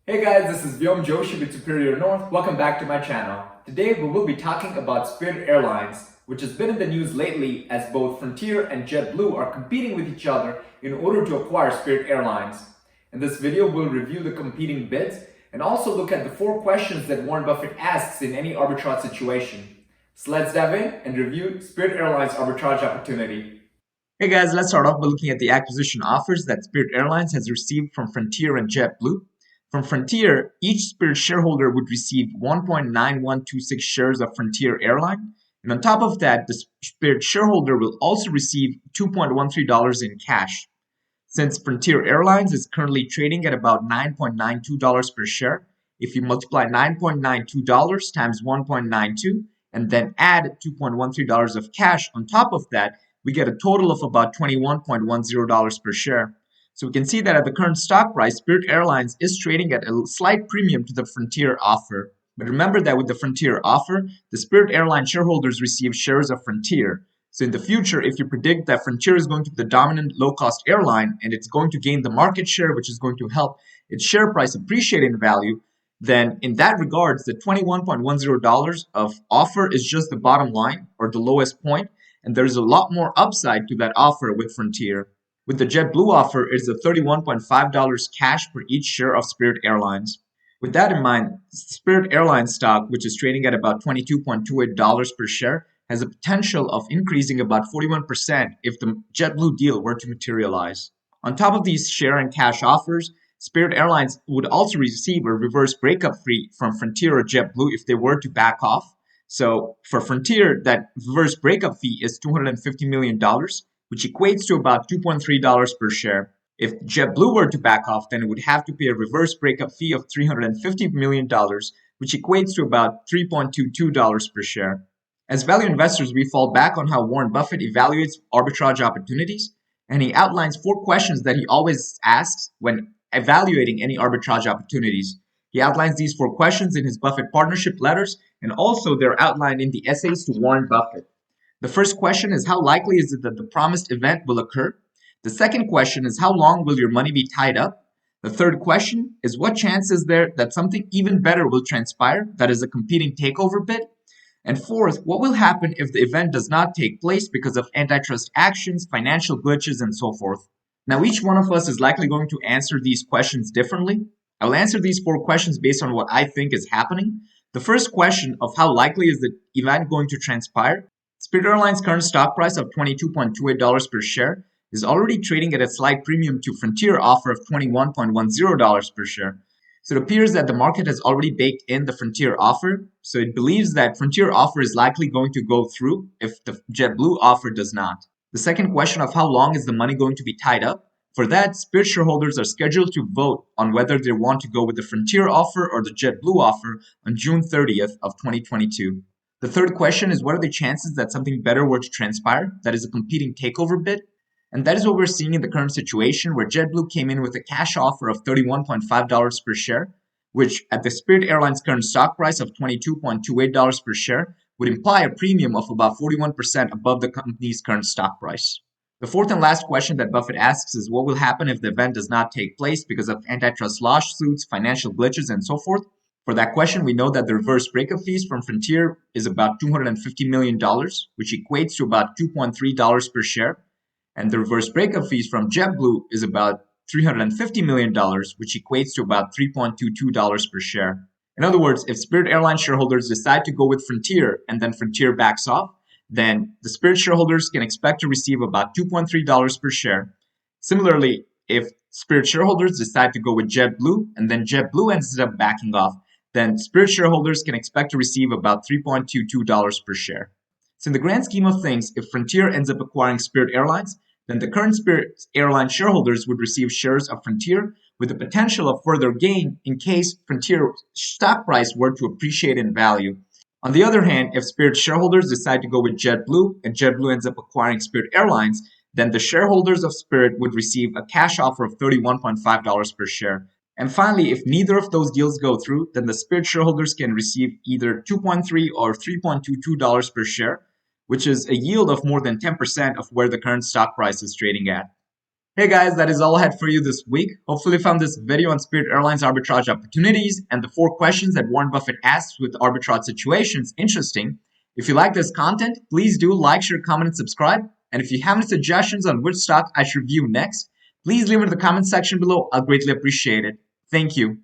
Hey guys, this is Vyom Joshi with Superior North. Welcome back to my channel. Today we will be talking about Spirit Airlines, which has been in the news lately as both Frontier and JetBlue are competing with each other in order to acquire Spirit Airlines. In this video, we'll review the competing bids and also look at the 4 questions that Warren Buffett asks in any arbitrage situation. So let's dive in and review Spirit Airlines arbitrage opportunity. Hey guys, let's start off by looking at the acquisition offers that Spirit Airlines has received from Frontier and JetBlue. From Frontier, each Spirit shareholder would receive 1.9126 shares of Frontier Airline, and on top of that, the Spirit shareholder will also receive $2.13 in cash. Since Frontier Airlines is currently trading at about $9.92 per share, if you multiply $9.92 times 1.92 and then add $2.13 of cash on top of that, we get a total of about $21.10 per share. So we can see that at the current stock price, Spirit Airlines is trading at a slight premium to the Frontier offer. But remember that with the Frontier offer, the Spirit Airlines shareholders receive shares of Frontier. So in the future, if you predict that Frontier is going to be the dominant low-cost airline and it's going to gain the market share, which is going to help its share price appreciate in value, then in that regards, the $21.10 of offer is just the bottom line or the lowest point, and there's a lot more upside to that offer with Frontier. With the JetBlue offer, it is a $31.5 cash per each share of Spirit Airlines. With that in mind, Spirit Airlines stock, which is trading at about $22.28 per share, has a potential of increasing about 41% if the JetBlue deal were to materialize. On top of these share and cash offers, Spirit Airlines would also receive a reverse breakup fee from Frontier or JetBlue if they were to back off. So for Frontier, that reverse breakup fee is $250 million, which equates to about $2.3 per share. If JetBlue were to back off, then it would have to pay a reverse breakup fee of $350 million, which equates to about $3.22 per share. As value investors, we fall back on how Warren Buffett evaluates arbitrage opportunities, and he outlines 4 questions that he always asks when evaluating any arbitrage opportunities. He outlines these 4 questions in his Buffett partnership letters, and also they're outlined in the essays to Warren Buffett. The first question is, how likely is it that the promised event will occur? The second question is, how long will your money be tied up? The third question is, what chance is there that something even better will transpire, that is a competing takeover bid? And fourth, what will happen if the event does not take place because of antitrust actions, financial glitches, and so forth? Now, each one of us is likely going to answer these questions differently. I will answer these 4 questions based on what I think is happening. The first question of how likely is the event going to transpire? Spirit Airlines' current stock price of $22.28 per share is already trading at a slight premium to Frontier offer of $21.10 per share. So it appears that the market has already baked in the Frontier offer, so it believes that Frontier offer is likely going to go through if the JetBlue offer does not. The second question of how long is the money going to be tied up? For that, Spirit shareholders are scheduled to vote on whether they want to go with the Frontier offer or the JetBlue offer on June 30th of 2022. The third question is, what are the chances that something better were to transpire, that is a competing takeover bid? And that is what we're seeing in the current situation, where JetBlue came in with a cash offer of $31.5 per share, which at the Spirit Airlines current stock price of $22.28 per share would imply a premium of about 41% above the company's current stock price. The fourth and last question that Buffett asks is, what will happen if the event does not take place because of antitrust lawsuits, financial glitches, and so forth? For that question, we know that the reverse breakup fees from Frontier is about $250 million, which equates to about $2.3 per share. And the reverse breakup fees from JetBlue is about $350 million, which equates to about $3.22 per share. In other words, if Spirit Airlines shareholders decide to go with Frontier and then Frontier backs off, then the Spirit shareholders can expect to receive about $2.3 per share. Similarly, if Spirit shareholders decide to go with JetBlue and then JetBlue ends up backing off, then Spirit shareholders can expect to receive about $3.22 per share. So in the grand scheme of things, if Frontier ends up acquiring Spirit Airlines, then the current Spirit Airlines shareholders would receive shares of Frontier with the potential of further gain in case Frontier's stock price were to appreciate in value. On the other hand, if Spirit shareholders decide to go with JetBlue and JetBlue ends up acquiring Spirit Airlines, then the shareholders of Spirit would receive a cash offer of $31.5 per share. And finally, if neither of those deals go through, then the Spirit shareholders can receive either $2.3 or $3.22 per share, which is a yield of more than 10% of where the current stock price is trading at. Hey guys, that is all I had for you this week. Hopefully you found this video on Spirit Airlines arbitrage opportunities and the 4 questions that Warren Buffett asks with arbitrage situations interesting. If you like this content, please do like, share, comment, and subscribe. And if you have any suggestions on which stock I should review next, please leave it in the comment section below. I'll greatly appreciate it. Thank you.